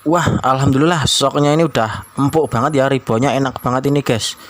Wah, alhamdulillah soknya ini udah empuk banget ya, ribonya enak banget ini guys.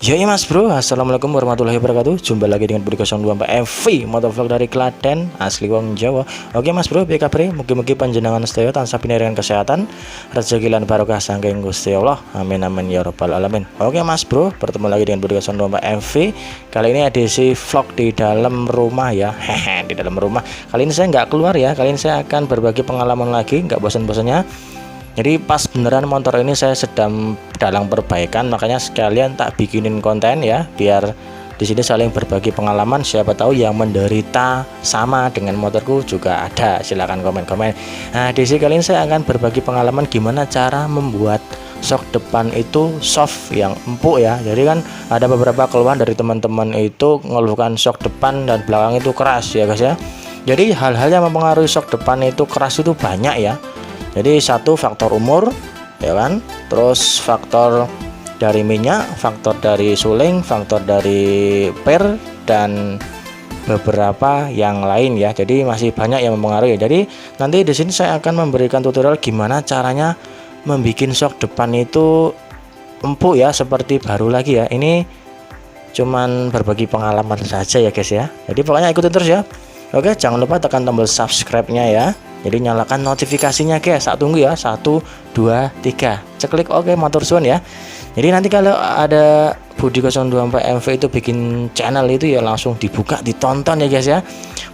Yo ya mas bro, assalamualaikum warahmatullahi wabarakatuh. Jumpa lagi dengan Budi 024 MV motovlog dari Klaten, asli wong Jawa. Oke mas bro, piye kabare? Mugi-mugi panjenengan sedaya tansah pinaringan kesehatan, rezeki lan barokah saking Gusti Allah. Amin amin ya rabbal alamin. Oke mas bro, bertemu lagi dengan Budi 024 MV. Kali ini edisi vlog di dalam rumah ya. Hehe, di dalam rumah. Kali ini saya nggak keluar ya. Kali ini saya akan berbagi pengalaman lagi, nggak bosan-bosannya. Jadi pas beneran motor ini saya sedang dalam perbaikan, makanya sekalian tak bikinin konten ya, biar di sini saling berbagi pengalaman. Siapa tahu yang menderita sama dengan motorku juga ada. Silahkan komen-komen. Nah di sini kali ini saya akan berbagi pengalaman gimana cara membuat sok depan itu soft yang empuk ya. Jadi kan ada beberapa keluhan dari teman-teman itu ngeluhkan sok depan dan belakang itu keras ya guys ya. Jadi hal-hal yang mempengaruhi sok depan itu keras itu banyak ya. Jadi satu faktor umur ya kan, terus faktor dari minyak, faktor dari suling, faktor dari per, dan beberapa yang lain ya. Jadi masih banyak yang mempengaruhi. Jadi nanti di sini saya akan memberikan tutorial gimana caranya membuat sok depan itu empuk ya, seperti baru lagi ya. Ini cuman berbagi pengalaman saja ya guys ya. Jadi pokoknya ikutin terus ya. Oke, jangan lupa tekan tombol subscribe-nya ya. Jadi nyalakan notifikasinya guys. Saat tunggu ya. 1, 2, 3. Ceklik oke motor suun ya. Jadi nanti kalau ada Budi 024 MV itu bikin channel itu ya langsung dibuka, ditonton ya guys ya.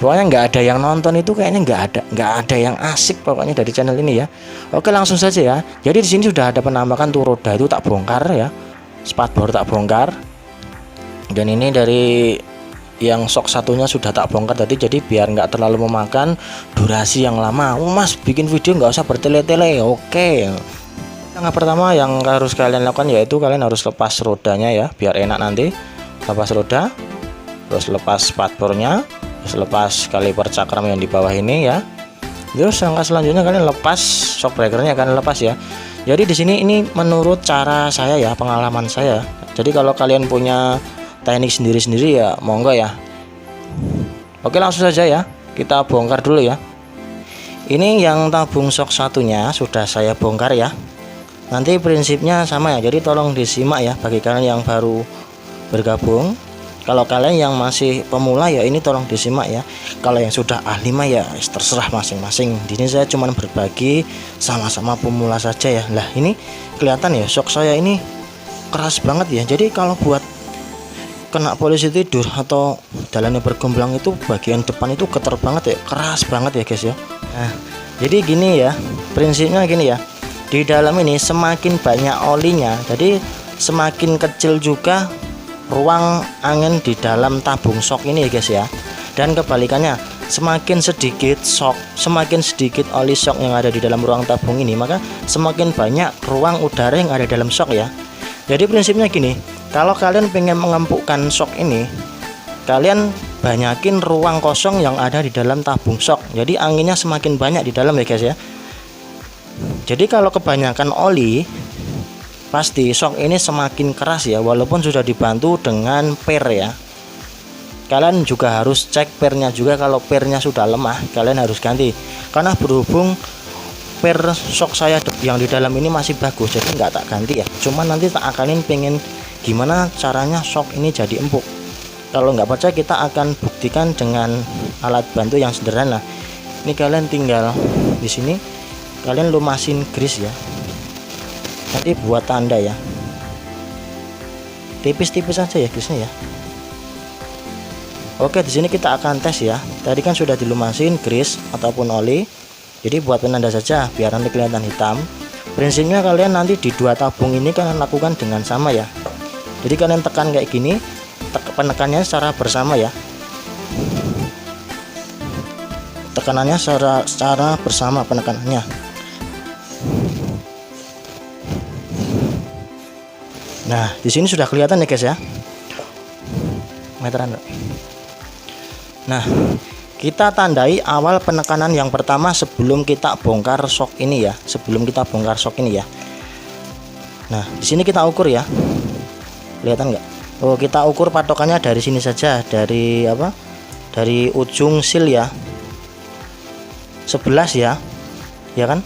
Pokoknya nggak ada yang nonton itu kayaknya nggak ada yang asik pokoknya dari channel ini ya. Oke langsung saja ya. Jadi di sini sudah ada penampakan tuh roda itu tak bongkar ya. Spatbor tak bongkar. Dan ini dari yang sok satunya sudah tak bongkar tadi, jadi biar nggak terlalu memakan durasi yang lama. Mas bikin video nggak usah bertele-tele. Oke, yang pertama yang harus kalian lakukan yaitu kalian harus lepas rodanya ya, biar enak nanti. Lepas roda, terus lepas spatbornya, terus lepas kaliper cakram yang di bawah ini ya. Terus langkah selanjutnya kalian lepas shock breakernya, kalian lepas ya. Jadi di sini ini menurut cara saya ya, pengalaman saya. Jadi kalau kalian punya teknik sendiri-sendiri ya monggo ya. Oke langsung saja ya, kita bongkar dulu ya. Ini yang tabung shock satunya sudah saya bongkar ya. Nanti prinsipnya sama ya, jadi tolong disimak ya bagi kalian yang baru bergabung. Kalau kalian yang masih pemula ya ini tolong disimak ya. Kalau yang sudah ahli mah ya terserah masing-masing. Di sini saya cuma berbagi sama-sama pemula saja ya. Lah ini kelihatan ya shock saya ini keras banget ya. Jadi kalau buat kena polisi tidur atau jalannya bergomblang itu bagian depan itu getar banget ya, keras banget ya guys ya. Nah jadi gini ya, prinsipnya gini ya, di dalam ini semakin banyak olinya, jadi semakin kecil juga ruang angin di dalam tabung shock ini ya guys ya. Dan kebalikannya, semakin sedikit shock, semakin sedikit oli shock yang ada di dalam ruang tabung ini, maka semakin banyak ruang udara yang ada dalam shock ya. Jadi prinsipnya gini, kalau kalian pengen mengempukkan shock ini, kalian banyakin ruang kosong yang ada di dalam tabung shock. Jadi anginnya semakin banyak di dalam ya guys ya. Jadi kalau kebanyakan oli, pasti shock ini semakin keras ya, walaupun sudah dibantu dengan per ya. Kalian juga harus cek pernya juga, kalau pernya sudah lemah kalian harus ganti. Karena berhubung per shock saya yang di dalam ini masih bagus, jadi nggak tak ganti ya. Cuman nanti tak akalin pengen gimana caranya shock ini jadi empuk. Kalau nggak percaya kita akan buktikan dengan alat bantu yang sederhana. Ini kalian tinggal di sini kalian lumasin grease ya, nanti buat tanda ya, tipis-tipis aja ya grease-nya ya. Oke di sini kita akan tes ya. Tadi kan sudah dilumasin grease ataupun oli, jadi buat penanda saja biar nanti kelihatan hitam. Prinsipnya kalian nanti di dua tabung ini kalian lakukan dengan sama ya. Jadi kalian tekan kayak gini, penekannya secara bersama ya. Tekanannya secara bersama penekanannya. Nah, di sini sudah kelihatan ya guys ya. Meteran. Nah, kita tandai awal penekanan yang pertama sebelum kita bongkar shock ini ya. Sebelum kita bongkar shock ini ya. Nah, di sini kita ukur ya. Kelihatan nggak? Oh, kita ukur patokannya dari sini saja, dari apa? Dari ujung sil ya. 11 ya. Ya kan?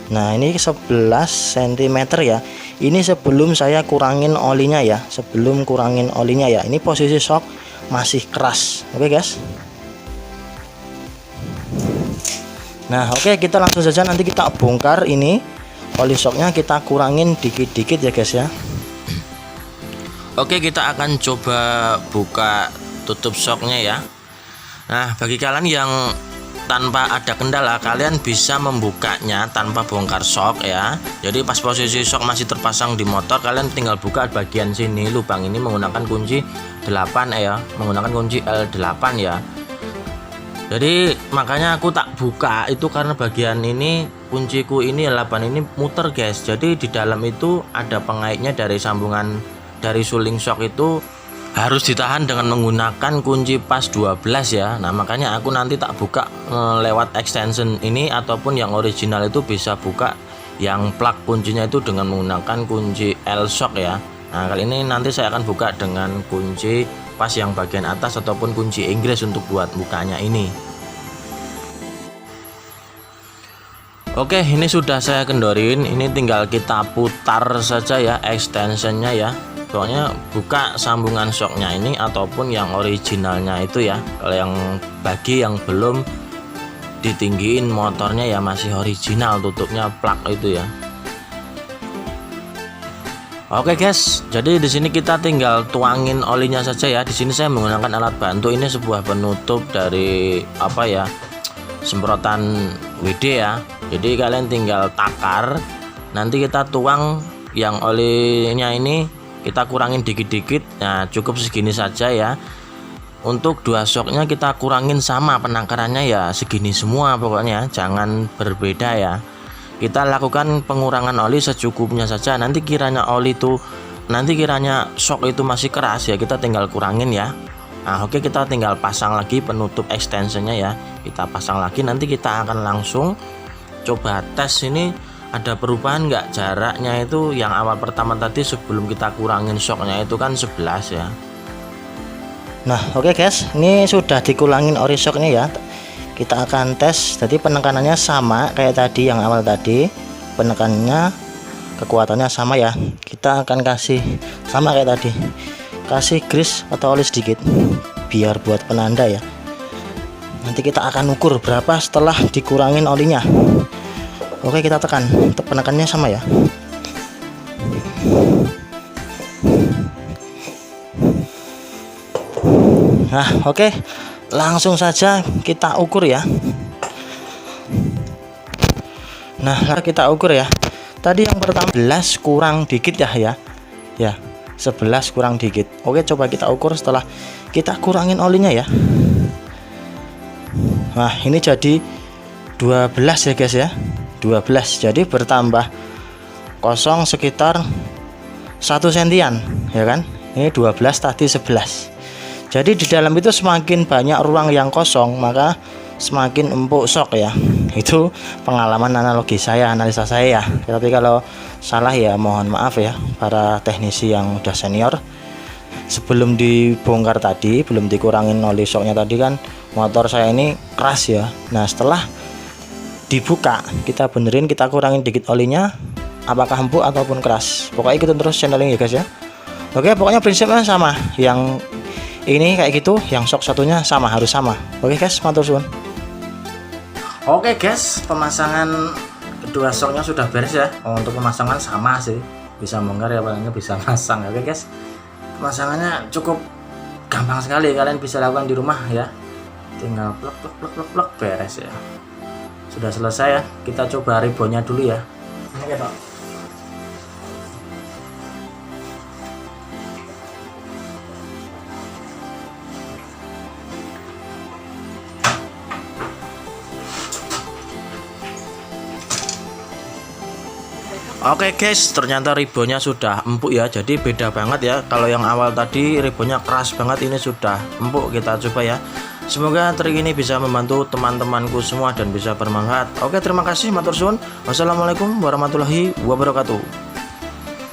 Nah, ini 11 cm ya. Ini sebelum saya kurangin olinya ya. Sebelum kurangin olinya ya. Ini posisi shock masih keras. Oke, guys. Nah, oke, kita langsung saja nanti kita bongkar ini oli shocknya, kita kurangin dikit-dikit ya, guys ya. Oke, kita akan coba buka tutup shocknya ya. Nah, bagi kalian yang tanpa ada kendala, kalian bisa membukanya tanpa bongkar shock ya. Jadi pas posisi shock masih terpasang di motor, kalian tinggal buka bagian sini lubang ini menggunakan kunci 8 ya, menggunakan kunci L8 ya. Jadi makanya aku tak buka itu karena bagian ini kunciku ini 8 ini muter, guys. Jadi di dalam itu ada pengaitnya dari sambungan dari suling shock itu harus ditahan dengan menggunakan kunci pas 12 ya. Nah, makanya aku nanti tak buka lewat extension ini, ataupun yang original itu bisa buka yang plug kuncinya itu dengan menggunakan kunci L shock ya. Nah, kali ini nanti saya akan buka dengan kunci pas yang bagian atas ataupun kunci Inggris untuk buat bukanya ini. Oke, ini sudah saya kendorin, ini tinggal kita putar saja ya extensionnya ya. Pokoknya buka sambungan shocknya ini ataupun yang originalnya itu ya. Kalau yang bagi yang belum ditinggiin motornya ya masih original, tutupnya plug itu ya. Oke guys, jadi di sini kita tinggal tuangin olinya saja ya. Di sini saya menggunakan alat bantu, ini sebuah penutup dari apa ya, semprotan WD ya. Jadi kalian tinggal takar, nanti kita tuang yang olinya ini kita kurangin dikit-dikit. Nah, cukup segini saja ya. Untuk dua shocknya kita kurangin sama penakarannya ya, segini semua pokoknya, jangan berbeda ya. Kita lakukan pengurangan oli secukupnya saja. Nanti kiranya shock itu masih keras ya, kita tinggal kurangin ya. Nah, oke, kita tinggal pasang lagi penutup extensionnya ya. Kita pasang lagi, nanti kita akan langsung coba tes ini ada perubahan nggak jaraknya itu. Yang awal pertama tadi sebelum kita kurangin shocknya itu kan 11 ya. Nah, oke guys, ini sudah dikurangin ori shocknya ya. Kita akan tes, jadi penekanannya sama kayak tadi yang awal tadi, penekanannya kekuatannya sama ya. Kita akan kasih sama kayak tadi, kasih grease atau oli sedikit biar buat penanda ya. Nanti kita akan ukur berapa setelah dikurangin olinya. Oke, kita tekan, penekannya sama ya. Nah, oke, langsung saja kita ukur ya. Nah, kita ukur ya. Tadi yang pertama 11 kurang dikit ya. Ya, 11 kurang dikit. Oke, coba kita ukur setelah kita kurangin olinya ya. Nah, ini jadi 12 ya guys ya. 12, jadi bertambah kosong sekitar 1 sentian ya kan. Ini 12 tadi 11. Jadi di dalam itu semakin banyak ruang yang kosong, maka semakin empuk shock ya. Itu pengalaman analogi saya, analisa saya ya. Tapi kalau salah ya mohon maaf ya para teknisi yang udah senior. Sebelum dibongkar tadi, belum dikurangin oli shocknya tadi kan motor saya ini keras ya. Nah, setelah dibuka, kita benerin, kita kurangin dikit olinya, apakah empuk ataupun keras. Pokoknya ikutin terus channel ini ya guys ya. Oke, pokoknya prinsipnya sama. Yang ini kayak gitu, yang shock satunya sama, harus sama. Oke guys, matur suwun. Oke guys, pemasangan kedua shocknya sudah beres ya. Untuk pemasangan sama sih, bisa bongkar ya, palingnya bisa pasang. Oke guys, pemasangannya cukup gampang sekali, kalian bisa lakukan di rumah ya. Tinggal plek beres ya. Sudah selesai ya, kita coba ribonnya dulu ya. Oke toh. Oke guys, ternyata ribonnya sudah empuk ya. Jadi beda banget ya. Kalau yang awal tadi ribonnya keras banget, ini sudah empuk. Kita coba ya. Semoga trik ini bisa membantu teman-temanku semua dan bisa bermanfaat. Oke, terima kasih, matur suwun. Wassalamualaikum warahmatullahi wabarakatuh.